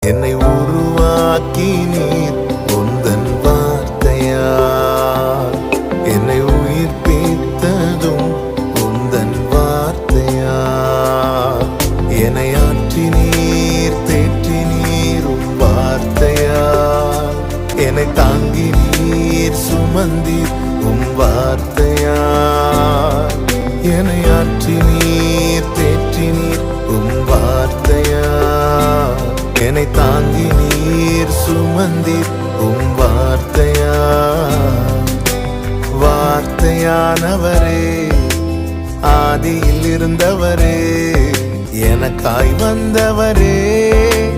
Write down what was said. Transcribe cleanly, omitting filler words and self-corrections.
என்னை உருவாக்கினீர் உந்தன் வார்த்தையால். என்னை உயிர்ப்பித்ததும் உந்தன் வார்த்தையால். என்னை ஆற்றினீர் தேற்றினீர் உம் வார்த்தையால். என்னை தாங்கினீர் சுமந்தீர் உம் வார்த்தையால். என்னை ஆற்றினீர் தேற்றினீர் உம் வார்த்தையால். என்னை தாங்கினீர் சுமந்தீர் உம் வார்த்தையால். வார்த்தையானவரே, ஆதியில் இருந்தவரே, எனக்காய் வந்தவரே,